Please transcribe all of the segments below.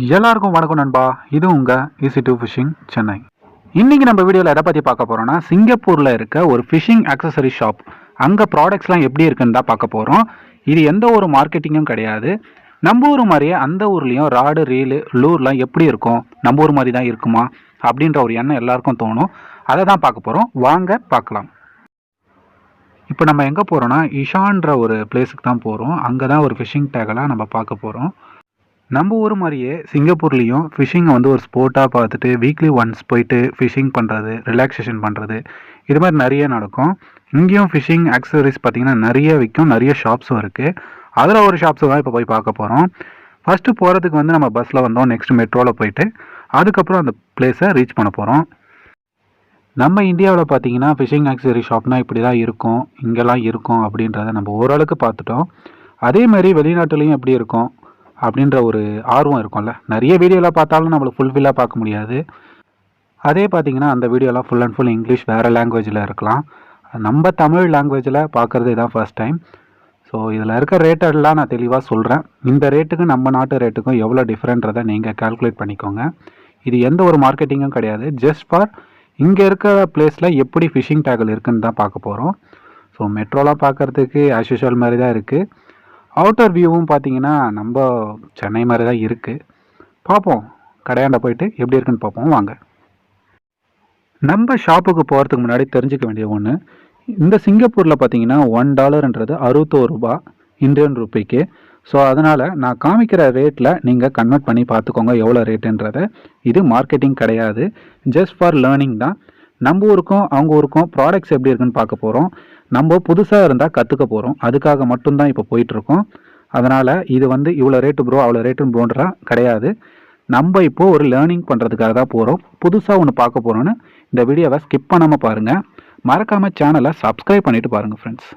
எல்லாருக்கும் வணக்கம் நண்பா. இது உங்கள் ஈஸி2 ஃபிஷிங் சென்னை. இன்றைக்கி நம்ம வீடியோவில் எதை பற்றி பார்க்க போகிறோம்னா, சிங்கப்பூரில் இருக்க ஒரு ஃபிஷிங் ஆக்சசரி ஷாப். அங்கே ப்ராடக்ட்ஸ்லாம் எப்படி இருக்குன்னு தான் பார்க்க போகிறோம். இது எந்த ஒரு மார்க்கெட்டிங்கும் கிடையாது. நம்ம ஊர் மாதிரியே அந்த ஊர்லேயும் ராடு ரீலு லூர்லாம் எப்படி இருக்கும், நம்ம ஊர் மாதிரி தான் இருக்குமா அப்படின்ற ஒரு எண்ணம் எல்லாருக்கும் தோணும். அதை தான் பார்க்க போகிறோம். வாங்க பார்க்கலாம். இப்போ நம்ம எங்கே போகிறோன்னா, இஷான்ற ஒரு பிளேஸுக்கு தான் போகிறோம். அங்கே தான் ஒரு ஃபிஷிங் டேகெல்லாம் நம்ம பார்க்க போகிறோம். நம்ம ஊர் மாதிரியே சிங்கப்பூர்லேயும் ஃபிஷிங்கை ஒரு ஸ்போர்ட்டாக பார்த்துட்டு வீக்லி ஒன்ஸ் போயிட்டு ஃபிஷிங் பண்ணுறது, ரிலாக்ஸேஷன் பண்ணுறது, இது மாதிரி நிறைய நடக்கும். இங்கேயும் ஃபிஷிங் ஆக்சசரிஸ் பார்த்திங்கன்னா நிறைய விற்கும், நிறைய ஷாப்ஸும் இருக்குது. அதில் ஒரு ஷாப்ஸை தான் இப்போ போய் பார்க்க போகிறோம். ஃபஸ்ட்டு போகிறதுக்கு நம்ம பஸ்ஸில் வந்தோம், நெக்ஸ்ட் மெட்ரோவில் போயிட்டு அதுக்கப்புறம் அந்த பிளேஸை ரீச் பண்ண போகிறோம். நம்ம இந்தியாவில் பார்த்திங்கன்னா ஃபிஷிங் ஆக்சசரி ஷாப்னால் இப்படி தான் இருக்கும், இங்கெல்லாம் இருக்கும் அப்படின்றத நம்ம ஓரளவுக்கு பார்த்துட்டோம். அதேமாதிரி வெளிநாட்டுலேயும் எப்படி இருக்கும் அப்படின்ற ஒரு ஆர்வம் இருக்கும்ல. நிறைய வீடியோவில் பார்த்தாலும் நம்மளுக்கு ஃபுல்ஃபில்லாக பார்க்க முடியாது. அதே பார்த்திங்கன்னா அந்த வீடியோலாம் ஃபுல் அண்ட் ஃபுல் இங்கிலீஷ் வேறு லாங்குவேஜில் இருக்கலாம். நம்ம தமிழ் லாங்குவேஜில் பார்க்குறது இதான் ஃபர்ஸ்ட் டைம். ஸோ இதில் இருக்க ரேட்டெல்லாம் நான் தெளிவாக சொல்கிறேன். இந்த ரேட்டுக்கும் நம்ம நாட்டு ரேட்டுக்கும் எவ்வளோ டிஃப்ரெண்ட்றதை நீங்கள் கால்குலேட் பண்ணிக்கோங்க. இது எந்த ஒரு மார்க்கெட்டிங்கும் கிடையாது. ஜஸ்ட் ஃபார் இங்கே இருக்கிற பிளேஸில் எப்படி ஃபிஷிங் டேகல் இருக்குன்னு தான் பார்க்க போகிறோம். ஸோ மெட்ரோலாம் பார்க்குறதுக்கு ஆஸ் யூஷுவல் மாதிரி தான் இருக்குது. அவுட்டர் வியூவும் பார்த்தீங்கன்னா நம்ம சென்னை மாதிரி தான் இருக்குது. பார்ப்போம், கடையாண்ட போயிட்டு எப்படி இருக்குன்னு பார்ப்போம் வாங்க. நம்ம ஷாப்புக்கு போகிறதுக்கு முன்னாடி தெரிஞ்சுக்க வேண்டிய ஒன்று, இந்த சிங்கப்பூரில் பார்த்தீங்கன்னா $1ன்றது 61 ரூபா இந்தியன் ரூபிக்கு. ஸோ அதனால் நான் காமிக்கிற ரேட்டில் நீங்கள் கன்வெர்ட் பண்ணி பார்த்துக்கோங்க எவ்வளோ ரேட்டுன்றதை. இது மார்க்கெட்டிங் கிடையாது, ஜஸ்ட் ஃபார் லேர்னிங் தான். நம்ம ஊருக்கும் அவங்க ஊருக்கும் ப்ராடக்ட்ஸ் எப்படி இருக்குன்னு பார்க்க போகிறோம். நம்ம புதுசாக இருந்தால் கற்றுக்க போகிறோம், அதுக்காக மட்டும்தான் இப்போ போயிட்டுருக்கோம். அதனால் இது இவ்வளோ ரேட்டு ப்ரோ அவ்வளோ ரேட்டு ப்ரோன்றா கிடையாது. நம்ம இப்போது ஒரு லேர்னிங் பண்ணுறதுக்காக தான் போகிறோம். புதுசாக ஒன்று பார்க்க போகிறோன்னு இந்த வீடியோவை ஸ்கிப் பண்ணாமல் பாருங்கள். மறக்காமல் சேனலை சப்ஸ்கிரைப் பண்ணிவிட்டு பாருங்கள் ஃப்ரெண்ட்ஸ்.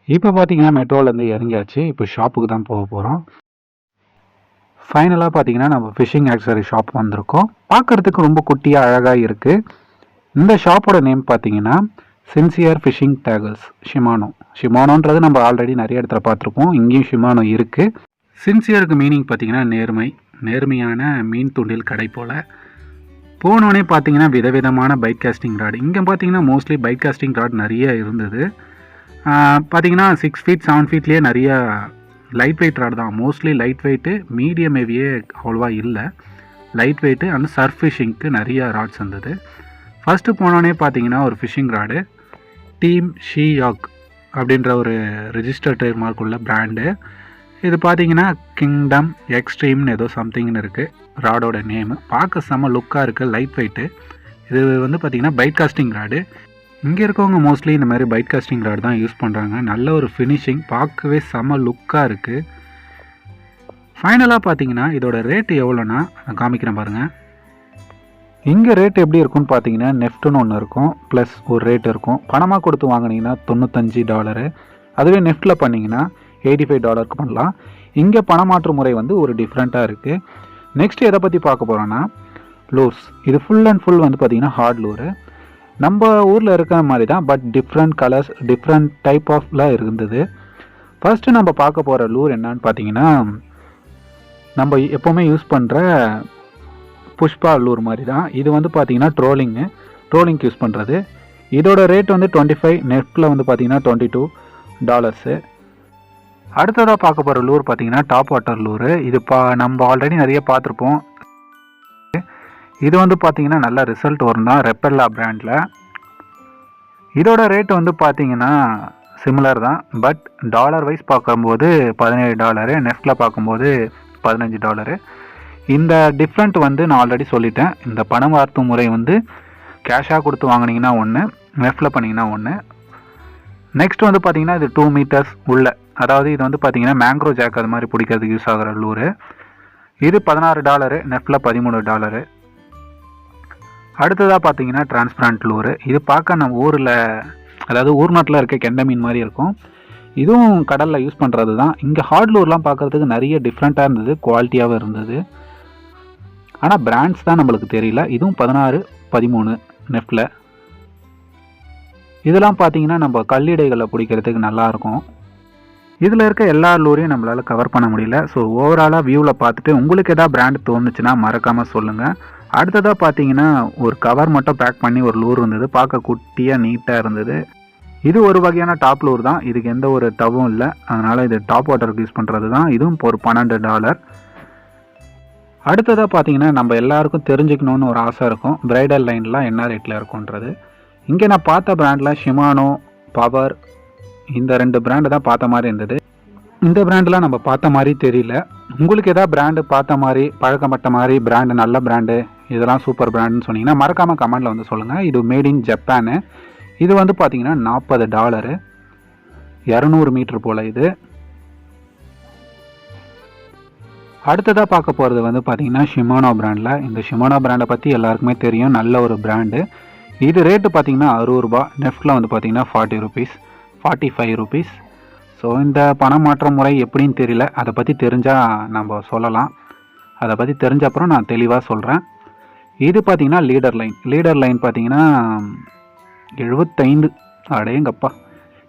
இப்போ பார்த்தீங்கன்னா மெட்ரோலேருந்து இறங்கியாச்சு. இப்போ ஷாப்புக்கு தான் போக போகிறோம். ஃபைனலாக பார்த்தீங்கன்னா நம்ம ஃபிஷிங் ஆக்சசரி ஷாப் வந்திருக்கோம். பார்க்குறதுக்கு ரொம்ப குட்டியாக அழகாக இருக்குது. இந்த ஷாப்போட நேம் பார்த்தீங்கன்னா சின்சியர் ஃபிஷிங் டேகல்ஸ் ஷிமானோன்றது நம்ம ஆல்ரெடி நிறைய இடத்துல பார்த்துருப்போம். இங்கேயும் ஷிமானோ இருக்குது. சின்சியருக்கு மீனிங் பார்த்தீங்கன்னா நேர்மையான மீன் தூண்டில் கடை போல். போனோடனே பார்த்தீங்கன்னா விதவிதமான பைட் காஸ்டிங் ராட். இங்கே பார்த்தீங்கன்னா மோஸ்ட்லி பைட் காஸ்டிங் ராட் நிறைய இருந்தது. பார்த்தீங்கன்னா 6 ஃபீட் 7 ஃபீட்லேயே நிறைய லைட் வெயிட் ராட் தான். மோஸ்ட்லி லைட் வெயிட்டு, மீடியம் ஹெவியே அவ்வளோவா இல்லை. லைட் வெயிட்டு அண்ட் சர்ஃப் ஃபிஷிங்க்கு நிறைய ராட்ஸ் இருந்தது. ஃபஸ்ட்டு போனோடனே பார்த்தீங்கன்னா ஒரு ஃபிஷிங் ராடு டீம் ஷீயாக் அப்படின்ற ஒரு ரிஜிஸ்டர்ட் ட்ரேட் மார்க் உள்ள பிராண்டு. இது பார்த்தீங்கன்னா கிங்டம் எக்ஸ்ட்ரீம்னு ஏதோ சம்திங்னு இருக்குது ராடோட நேமு. பார்க்க செம்ம லுக்காக இருக்குது, லைட் வெயிட்டு. இது பார்த்திங்கன்னா பைட் காஸ்டிங் ராடு. இங்கே இருக்கவங்க மோஸ்ட்லி இந்த மாதிரி பைட் காஸ்டிங் ராட் தான் யூஸ் பண்ணுறாங்க. நல்ல ஒரு ஃபினிஷிங், பார்க்கவே செம்ம லுக்காக இருக்குது. ஃபைனலாக பார்த்தீங்கன்னா இதோட ரேட்டு எவ்வளோன்னா நான் காமிக்கிறேன் பாருங்கள். இங்கே ரேட் எப்படி இருக்குன்னு பார்த்தீங்கன்னா நெஃப்ட்டுன்னு ஒன்று இருக்கும், ப்ளஸ் ஒரு ரேட் இருக்கும். பணமாக கொடுத்து வாங்கினீங்கன்னா $95. அதுவே நெஃப்ட்டில் பண்ணிங்கன்னா $85 பண்ணலாம். இங்கே பணமாற்று முறை ஒரு டிஃப்ரெண்ட்டாக இருக்குது. நெக்ஸ்ட் எதை பற்றி பார்க்க போகிறோன்னா லூர்ஸ். இது ஃபுல் அண்ட் ஃபுல் பார்த்திங்கன்னா ஹார்ட் லூரு. நம்ம ஊரில் இருக்கிற மாதிரி தான், but different colours, different type ஆஃப்லாம் இருந்தது. ஃபஸ்ட்டு நம்ம பார்க்க போகிற லூர் என்னன்னு பார்த்தீங்கன்னா நம்ம எப்போவுமே யூஸ் பண்ணுற புஷ்பா லூர் மாதிரி தான். இது பார்த்தீங்கன்னா ட்ரோலிங்க்கு யூஸ் பண்ணுறது. இதோட ரேட் 25, நெஃப்ட்டில் பார்த்தீங்கன்னா $22. அடுத்ததாக பார்க்க போகிற லூர் பார்த்தீங்கன்னா டாப் வாட்டர் லூரு. இது நம்ம ஆல்ரெடி நிறைய பார்த்துருப்போம். இது பார்த்தீங்கன்னா நல்ல ரிசல்ட் வரும் தான், ரெப்பெல்லா பிராண்டில். இதோட ரேட் பார்த்தீங்கன்னா சிமிலர் தான், பட் டாலர் வைஸ் பார்க்கும்போது $17, நெஃப்ட்டில் பார்க்கும்போது $15. இந்த டிஃப்ரெண்ட் நான் ஆல்ரெடி சொல்லிட்டேன். இந்த பணம் வார்த்து முறை கேஷாக கொடுத்து வாங்கினீங்கன்னா ஒன்று, நெஃப்ட்டில் பண்ணிங்கன்னா ஒன்று. நெக்ஸ்ட் பார்த்தீங்கன்னா இது 2 மீட்டர்ஸ் உள்ள, அதாவது இது வந்து பார்த்தீங்கன்னா மேங்க்ரோ ஜாக் அது மாதிரி பிடிக்கிறதுக்கு யூஸ் ஆகிற லூரு. இது $16, நெஃப்டில் $13. அடுத்ததாக பார்த்தீங்கன்னா டிரான்ஸ்பரண்ட் லூரு. இது பார்க்க நம்ம ஊரில், அதாவது ஊர் நாட்டில் இருக்க கெண்டை மீன் மாதிரி இருக்கும். இதுவும் கடலில் யூஸ் பண்ணுறது தான். இங்கே ஹார்ட் லூர்லாம் பார்க்குறதுக்கு நிறைய டிஃப்ரெண்ட்டாக இருந்தது, குவாலிட்டியாகவும் இருந்தது. ஆனால் பிராண்ட்ஸ் தான் நம்மளுக்கு தெரியல. இதுவும் 16, 13 நெஃப்டில். இதெல்லாம் பார்த்தீங்கன்னா நம்ம கல்லிடைகளில் பிடிக்கிறதுக்கு நல்லாயிருக்கும். இதில் இருக்க எல்லா லூரையும் நம்மளால் கவர் பண்ண முடியல. ஸோ ஓவராலாக வியூவில் பார்த்துட்டு உங்களுக்கு எதாவது பிராண்ட் தோணுச்சுன்னா மறக்காமல் சொல்லுங்கள். அடுத்ததாக பார்த்தீங்கன்னா ஒரு கவர் மட்டும் பேக் பண்ணி ஒரு லூர் இருந்தது, பார்க்க குட்டியாக நீட்டாக இருந்தது. இது ஒரு வகையான டாப் லூர் தான், இதுக்கு எந்த ஒரு டவும் இல்லை, அதனால் இது டாப் வாட்டருக்கு யூஸ் பண்ணுறது தான். இதுவும் ஒரு $12. அடுத்ததாக பார்த்தீங்கன்னா நம்ம எல்லாருக்கும் தெரிஞ்சுக்கணுன்னு ஒரு ஆசை இருக்கும், பிரைடல் லைன்லாம் என்ன ரேட்டில் இருக்குன்றது. இங்கே நான் பார்த்த பிராண்டில் ஷிமானோ, பவர், இந்த 2 பிராண்டு தான் பார்த்த மாதிரி இருந்தது. இந்த பிராண்டெலாம் நம்ம பார்த்த மாதிரி தெரியல. உங்களுக்கு எதாவது பிராண்டு பார்த்த மாதிரி, பழக்கப்பட்ட மாதிரி பிராண்டு, நல்ல பிராண்டு, இதெல்லாம் சூப்பர் பிராண்டுன்னு சொன்னீங்கன்னா மறக்காமல் கமெண்டில் வந்து சொல்லுங்கள். இது மேட் இன் ஜப்பானு. இது வந்து பார்த்தீங்கன்னா $40, 200 மீட்டர் போல் இது. அடுத்ததாக பார்க்க போகிறது வந்து பார்த்தீங்கன்னா ஷிமானோ பிராண்டில். இந்த ஷிமானோ பிராண்டை பற்றி எல்லாருக்குமே தெரியும், நல்ல ஒரு பிராண்டு. இது ரேட்டு பார்த்தீங்கன்னா ₹60, நெஃப்டில் வந்து பார்த்தீங்கன்னா ₹40, ₹45. ஸோ இந்த பணமாற்ற முறை எப்படின்னு தெரியல, அதை பற்றி தெரிஞ்சால் நம்ம சொல்லலாம். அதை பற்றி தெரிஞ்ச அப்புறம் நான் தெளிவாக சொல்கிறேன். இது பார்த்திங்கன்னா லீடர் லைன் பார்த்திங்கன்னா 75, அடேங்கப்பா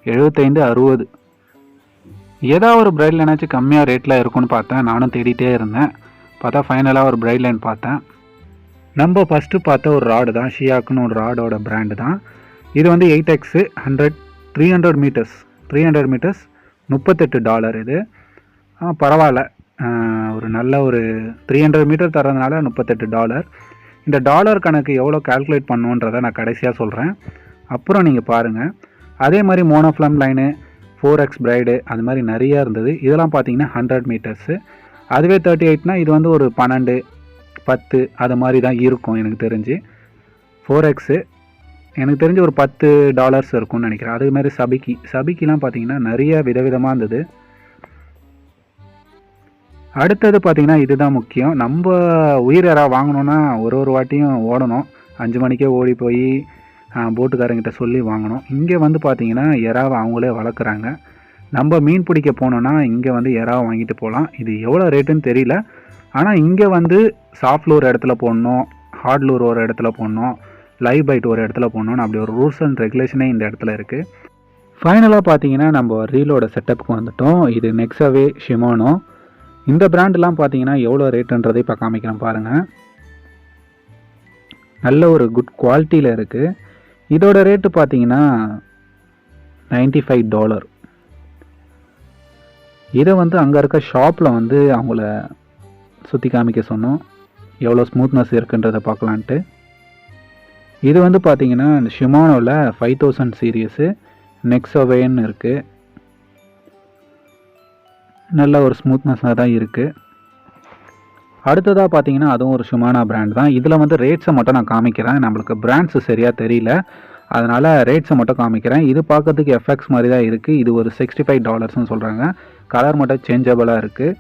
75, 60. ஏதாவது ஒரு பிரைட் லைனாச்சும் கம்மியாக ரேட்டில் இருக்குன்னு பார்த்தேன். நானும் தேடிட்டே இருந்தேன், பார்த்தா ஃபைனலாக ஒரு பிரைட் லைன் பார்த்தேன். நம்ம ஃபஸ்ட்டு பார்த்த ஒரு ராடு தான், ஷியாக்குன்னு ஒரு ராடோட பிராண்டு தான். இது வந்து 8x 100 300 மீட்டர்ஸ் $38. இது பரவாயில்ல, ஒரு நல்ல ஒரு 300 மீட்டர் தரதுனால $38. இந்த டாலர் கணக்கு எவ்வளோ கால்குலேட் பண்ணுன்றதை நான் கடைசியாக சொல்கிறேன், அப்புறம் நீங்கள் பாருங்கள். அதே மாதிரி மோனோஃப்ளம் லைனு, 4x பிரைடு, அது மாதிரி நிறையா இருந்தது. இதெல்லாம் பார்த்தீங்கன்னா 100 மீட்டர்ஸு. அதுவே 38னா இது வந்து ஒரு 12, 10 அது மாதிரி தான் இருக்கும் எனக்கு தெரிஞ்சு. 4x எனக்கு தெரிஞ்சு ஒரு $10 இருக்கும்னு நினைக்கிறேன். அதே மாதிரி சபிக்கிலாம் பார்த்தீங்கன்னா நிறைய விதவிதமாக இருந்தது. அடுத்தது பார்த்தீங்கன்னா இதுதான் முக்கியம். நம்ம உயிர் எறா வாங்கணுன்னா ஒரு வாட்டியும் ஓடணும், 5 மணிக்கே ஓடி போய் போட்டுக்காரங்கிட்ட சொல்லி வாங்கணும். இங்கே வந்து பார்த்தீங்கன்னா எறாவை அவங்களே வளர்க்குறாங்க. நம்ம மீன் பிடிக்க போனோன்னா இங்கே வந்து எறாவை வாங்கிட்டு போகலாம். இது எவ்வளோ ரேட்டுன்னு தெரியல, ஆனால் இங்கே வந்து சாஃப்ட் லூர் இடத்துல போடணும், ஹார்ட் லூர் ஒரு இடத்துல போடணும், லைவ் பைட் ஒரு இடத்துல போடணும்னு அப்படி ஒரு ரூல்ஸ் அண்ட் ரெகுலேஷனே இந்த இடத்துல இருக்குது. ஃபைனலாக பார்த்தீங்கன்னா நம்ம ரீலோட செட்டப்புக்கு வந்துட்டோம். இது நெக்ஸாவே ஷிமானோ. இந்த பிராண்டெலாம் பார்த்தீங்கன்னா எவ்வளோ ரேட்டுன்றதை இப்போ காமிக்கிறேன் பாருங்கள். நல்ல ஒரு குட் குவாலிட்டியில் இருக்குது. இதோட ரேட்டு பார்த்தீங்கன்னா $95. இதை வந்து அங்கே இருக்க ஷாப்பில் வந்து அவங்கள சுற்றி காமிக்க சொன்னோம், எவ்வளோ ஸ்மூத்னஸ் இருக்குன்றதை பார்க்கலான்ட்டு. இது வந்து பார்த்தீங்கன்னா ஷிமானோவில் 5000 சீரியஸு நெக்ஸோவேன்னு இருக்குது. நல்ல ஒரு ஸ்மூத்னஸாக தான் இருக்குது. அடுத்ததாக பார்த்தீங்கன்னா அதுவும் ஒரு ஷிமானோ பிராண்ட் தான். இதில் வந்து ரேட்ஸை மட்டும் நான் காமிக்கிறேன், நம்மளுக்கு பிராண்ட்ஸு சரியாக தெரியல, அதனால் ரேட்ஸை மட்டும் காமிக்கிறேன். இது பார்க்கறதுக்கு எஃப்எக்ஸ் மாதிரி தான் இருக்குது. இது ஒரு $65ன்னு சொல்கிறாங்க. கலர் மட்டும் சேஞ்சபிளாக இருக்குது.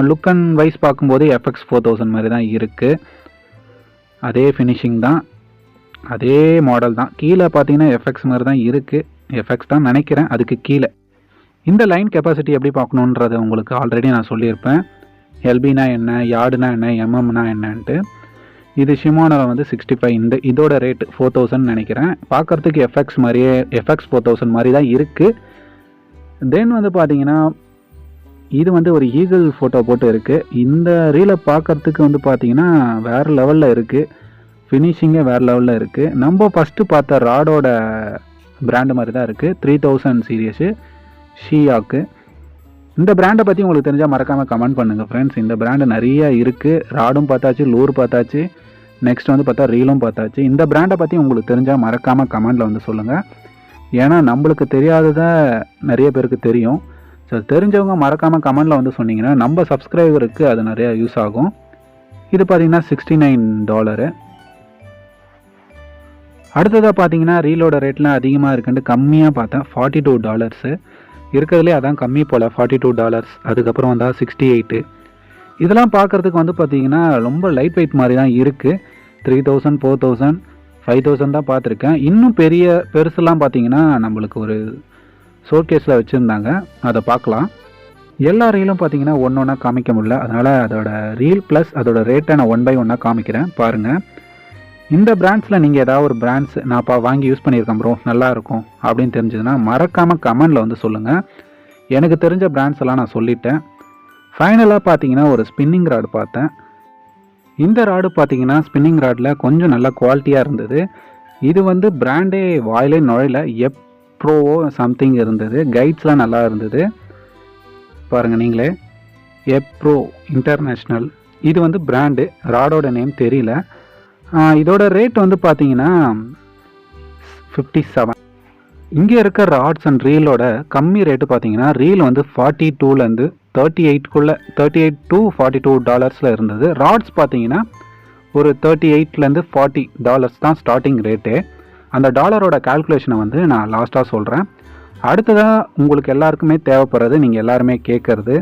லுக் அண்ட் வைஸ் பார்க்கும்போது எஃப்எக்ஸ் 4000 மாதிரி தான் இருக்குது. அதே ஃபினிஷிங் தான், அதே மாடல் தான். கீழே பார்த்தீங்கன்னா எஃப்எக்ஸ் மாதிரி தான் இருக்குது, எஃப்எக்ஸ் தான் நினைக்கிறேன். அதுக்கு கீழே இந்த லைன் கெப்பாசிட்டி எப்படி பார்க்கணுன்றதை உங்களுக்கு ஆல்ரெடி நான் சொல்லியிருப்பேன். எல்பினா என்ன, யார்டுனா என்ன, எம்எம்னா என்னன்ட்டு. இது ஷிமானோவில் வந்து 65. இதோட ரேட்டு 4000 நினைக்கிறேன். பார்க்குறதுக்கு எஃப்எக்ஸ் மாதிரியே, எஃப்எக்ஸ் 4000 மாதிரி தான் இருக்குது. தென் வந்து பார்த்தீங்கன்னா இது வந்து ஒரு ஈகிள் ஃபோட்டோ போட்டு இருக்குது. இந்த ரீலை பார்க்குறதுக்கு வந்து பார்த்தீங்கன்னா வேறு லெவலில் இருக்குது, ஃபினிஷிங்கே வேறு லெவலில் இருக்குது. நம்ம ஃபஸ்ட்டு பார்த்த ராடோட பிராண்டு மாதிரி தான் இருக்குது. 3000 சீரியஸு ஷியாக்கு. இந்த பிராண்டை பற்றி உங்களுக்கு தெரிஞ்சால் மறக்காமல் கமெண்ட் பண்ணுங்கள் ஃப்ரெண்ட்ஸ். இந்த பிராண்டு நிறைய இருக்குது. ராடும் பார்த்தாச்சு, லூர் பார்த்தாச்சு, நெக்ஸ்ட் வந்து பார்த்தா ரீலும் பார்த்தாச்சு. இந்த பிராண்டை பற்றி உங்களுக்கு தெரிஞ்சால் மறக்காமல் கமெண்டில் வந்து சொல்லுங்கள். ஏன்னா நம்மளுக்கு தெரியாததை நிறைய பேருக்கு தெரியும். ஸோ தெரிஞ்சவங்க மறக்காமல் கமெண்டில் வந்து சொன்னீங்கன்னா நம்ம சப்ஸ்கிரைபருக்கு அது நிறையா யூஸ் ஆகும். இது பார்த்திங்கன்னா $69. அடுத்ததாக பார்த்தீங்கன்னா ரீலோட ரேட்லாம் அதிகமாக இருக்குன்ட்டு கம்மியாக பார்த்தேன், $42. இருக்கிறதுலே அதான் கம்மி போல் $42. அதுக்கப்புறம் வந்தால் 68. இதெல்லாம் பார்க்குறதுக்கு வந்து பார்த்திங்கன்னா ரொம்ப லைட் வெயிட் மாதிரி தான் இருக்குது. 3000, 4000, 5000 தான் பார்த்துருக்கேன். இன்னும் பெருசுலாம் பார்த்திங்கன்னா நம்மளுக்கு ஒரு ஷோகேஸில் வச்சுருந்தாங்க, அதை பார்க்கலாம். எல்லா ரீலும் பார்த்திங்கன்னா ஒன்று ஒன்றா காமிக்க முடியல, அதனால் அதோட ரீல் ப்ளஸ் அதோட ரேட்டை நான் 1 by 1 காமிக்கிறேன் பாருங்கள். இந்த பிராண்ட்ஸில் நீங்கள் ஏதாவது ஒரு பிராண்ட்ஸ் நான் வாங்கி யூஸ் பண்ணியிருக்கேன் ப்ரோ நல்லாயிருக்கும் அப்படின்னு தெரிஞ்சதுன்னா மறக்காமல் கமெண்டில் வந்து சொல்லுங்கள். எனக்கு தெரிஞ்ச பிராண்ட்ஸ் எல்லாம் நான் சொல்லிட்டேன். ஃபைனலாக பார்த்தீங்கன்னா ஒரு ஸ்பின்னிங் ராடு பார்த்தேன். இந்த ராடு பார்த்தீங்கன்னா ஸ்பின்னிங் ராடில் கொஞ்சம் நல்ல குவாலிட்டியாக இருந்தது. இது வந்து பிராண்டே வாயிலே நுழையில, எப்ரோவோ சம்திங் இருந்தது. கைட்ஸ்லாம் நல்லா இருந்தது பாருங்கள் நீங்களே, எப்ரோ இன்டர்நேஷ்னல். இது வந்து பிராண்டு, ராடோட நேம் தெரியல. இதோட ரேட் வந்து பார்த்தீங்கன்னா 57. இங்கே இருக்க ராட்ஸ் அண்ட் ரீலோட கம்மி ரேட்டு பார்த்தீங்கன்னா ரீல் வந்து 42லேருந்து 38க்குள்ளே, $38 to $42 இருந்தது. ராட்ஸ் பார்த்தீங்கன்னா ஒரு $38லேருந்து $40 தான் ஸ்டார்டிங் ரேட்டு. அந்த டாலரோட கால்குலேஷனை வந்து நான் லாஸ்ட்டாக சொல்கிறேன். அடுத்ததாக உங்களுக்கு எல்லாருக்குமே தேவைப்படுறது, நீங்கள் எல்லாருமே கேட்குறது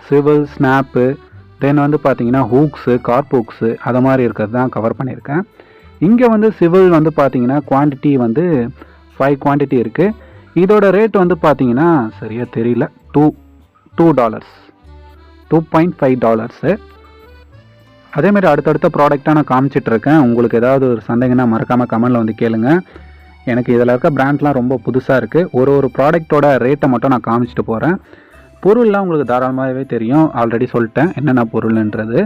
ஸ்விவல், ஸ்னாப்பு, தென் வந்து பார்த்தீங்கன்னா ஹூக்ஸு, கார்ப் ஹூக்ஸு, அதை மாதிரி இருக்கிறது தான் கவர் பண்ணியிருக்கேன். இங்கே வந்து சிவில் வந்து பார்த்தீங்கன்னா குவான்டிட்டி வந்து 5 குவான்டிட்டி இருக்குது. இதோட ரேட் வந்து பார்த்தீங்கன்னா சரியாக தெரியல, $2, $2.5. அதேமாதிரி அடுத்தடுத்த ப்ராடக்டாக நான் காமிச்சிட்ருக்கேன். உங்களுக்கு ஏதாவது ஒரு சந்தேகம்னா மறக்காமல் கமெண்டில் வந்து கேளுங்க. எனக்கு இதில் இருக்க பிராண்ட்லாம் ரொம்ப புதுசாக இருக்குது. ஒரு ப்ராடக்டோட ரேட்டை மட்டும் நான் காமிச்சிட்டு போகிறேன். பொருள்லாம் உங்களுக்கு தாராளமாகவே தெரியும், ஆல்ரெடி சொல்லிட்டேன் என்னென்ன பொருள்ன்றது.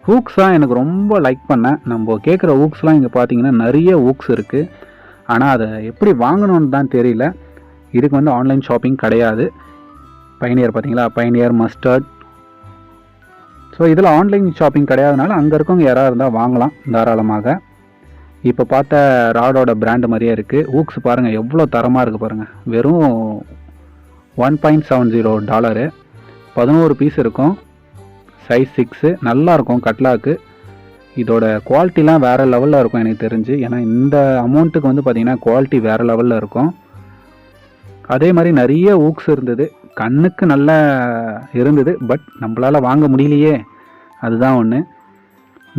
ஹூக்ஸ் தான் எனக்கு ரொம்ப லைக் பண்ணேன். நம்ம கேட்குற ஹூக்ஸ்லாம் இங்கே பார்த்தீங்கன்னா நிறைய ஹூக்ஸ் இருக்குது. ஆனால் அதை எப்படி வாங்கணும்னு தான் தெரியல. இதுக்கு வந்து ஆன்லைன் ஷாப்பிங் கிடையாது. பைனியர் பார்த்தீங்களா, பைனியர், மஸ்டர்ட். ஸோ இதில் ஆன்லைன் ஷாப்பிங் கிடையாதுனால அங்கே இருக்கவங்க யாராவது இருந்தால் வாங்கலாம் தாராளமாக. இப்போ பார்த்த ராடோட பிராண்டு மாதிரியே இருக்குது. ஹூக்ஸ் பாருங்கள் எவ்வளோ தரமாக இருக்குது பாருங்கள். வெறும் $1.70, 11 பீஸ் இருக்கும், சைஸ் 6, நல்லாயிருக்கும் கட்லாக்கு. இதோட குவாலிட்டிலாம் வேறு லெவலில் இருக்கும் எனக்கு தெரிஞ்சு. ஏன்னா இந்த அமௌண்ட்டுக்கு வந்து பார்த்திங்கன்னா குவாலிட்டி வேறு லெவலில் இருக்கும். அதே மாதிரி நிறைய ஹூக்ஸ் இருந்தது, கண்ணுக்கு நல்லா இருந்தது. பட் நம்மளால் வாங்க முடியலையே, அதுதான் ஒன்று.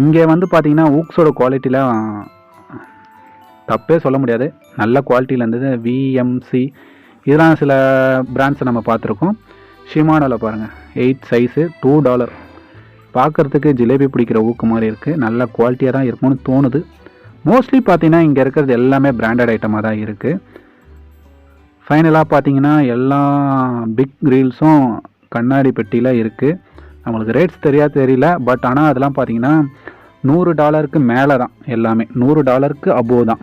இங்கே வந்து பார்த்திங்கன்னா ஹூக்ஸோட குவாலிட்டிலாம் தப்பே சொல்ல முடியாது, நல்ல குவாலிட்டியில் இருந்தது. விஎம்சி இதெல்லாம் சில பிராண்ட்ஸை நம்ம பார்த்துருக்கோம். ஷிமானோவில் பாருங்கள் 8 சைஸு, $2. பார்க்குறதுக்கு ஜிலேபி பிடிக்கிற ஊக்கு மாதிரி இருக்குது. நல்ல குவாலிட்டியாக தான் இருக்கும்னு தோணுது. மோஸ்ட்லி பார்த்தீங்கன்னா இங்கே இருக்கிறது எல்லாமே பிராண்டட் ஐட்டமாக தான் இருக்குது. ஃபைனலாக பார்த்தீங்கன்னா எல்லா பிக் ரீல்ஸும் கண்ணாடி பெட்டியில் இருக்குது. நம்மளுக்கு ரேட்ஸ் தெரியல. பட் ஆனால் அதெல்லாம் பார்த்தீங்கன்னா $100 மேலே தான், எல்லாமே $100 அபோவ் தான்.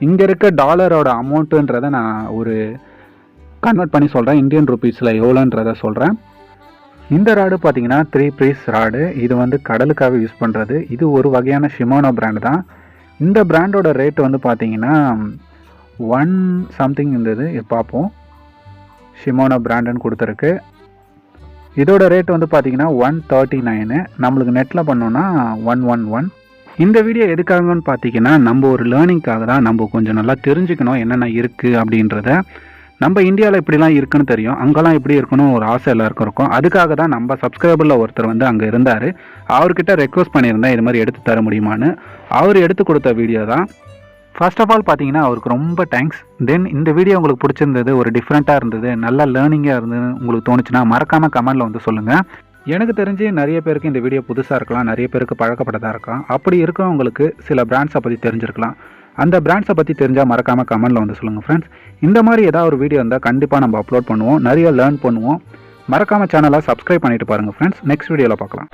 இங்கே இருக்க டாலரோட அமௌண்ட்டுன்றதை நான் ஒரு கன்வெர்ட் பண்ணி சொல்கிறேன், இந்தியன் ருபீஸில் எவ்வளோன்றதை சொல்கிறேன். இந்த ராடு பார்த்தீங்கன்னா 3 பீஸ் ராடு. இது வந்து கடலுக்காக யூஸ் பண்ணுறது. இது ஒரு வகையான ஷிமானோ பிராண்டு தான். இந்த பிராண்டோட ரேட்டு வந்து பார்த்தீங்கன்னா 1 சம்திங் இருந்தது. இது பார்ப்போம், ஷிமானோ பிராண்டுன்னு கொடுத்துருக்கு. இதோட ரேட் வந்து பார்த்தீங்கன்னா 139. நம்மளுக்கு நெட்டில் பண்ணோன்னா 111. இந்த வீடியோ எதுக்காகன்னு பார்த்தீங்கன்னா நம்ம ஒரு லேர்னிங்காக தான். நம்ம கொஞ்சம் நல்லா தெரிஞ்சுக்கணும் என்னென்ன இருக்குது அப்படின்றத. நம்ம இந்தியாவில் இப்படிலாம் இருக்குன்னு தெரியும், அங்கெல்லாம் எப்படி இருக்கணும் ஒரு ஆசை எல்லாருக்கும் இருக்கும். அதுக்காக தான் நம்ம சப்ஸ்கிரைபரில் ஒருத்தர் வந்து அங்கே இருந்தார். அவர்கிட்ட ரெக்வஸ்ட் பண்ணியிருந்தேன் இது மாதிரி எடுத்து தர முடியுமான்னு. அவர் எடுத்து கொடுத்த வீடியோ தான். ஃபர்ஸ்ட் ஆஃப் ஆல் பார்த்தீங்கன்னா அவருக்கு ரொம்ப தேங்க்ஸ். தென் இந்த வீடியோ உங்களுக்கு பிடிச்சிருந்தது, ஒரு டிஃப்ரெண்ட்டாக இருந்தது, நல்லா லேர்னிங்காக இருந்தது உங்களுக்கு தோணுச்சுன்னா மறக்காமல் கமெண்டில் வந்து சொல்லுங்கள். எனக்கு தெரிஞ்சு நிறைய பேருக்கு இந்த வீடியோ புதுசாக இருக்கலாம், நிறைய பேருக்கு பழக்கப்பட்டதாக இருக்கலாம். அப்படி இருக்கிறவங்களுக்கு சில பிராண்ட்ஸை பற்றி தெரிஞ்சிருக்கலாம். அந்த பிராண்ட்ஸை பற்றி தெரிஞ்சால் மறக்காமல் கமெண்டில் வந்து சொல்லுங்கள் ஃப்ரெண்ட்ஸ். இந்த மாதிரி ஏதாவது ஒரு வீடியோ இருந்தால் கண்டிப்பாக நம்ம அப்லோட் பண்ணுவோம், நிறைய லேர்ன் பண்ணுவோம். மறக்காமல் சேனலை சப்ஸ்கிரைப் பண்ணிவிட்டு பாருங்கள் ஃப்ரெண்ட்ஸ். நெக்ஸ்ட் வீடியோவில் பார்க்கலாம்.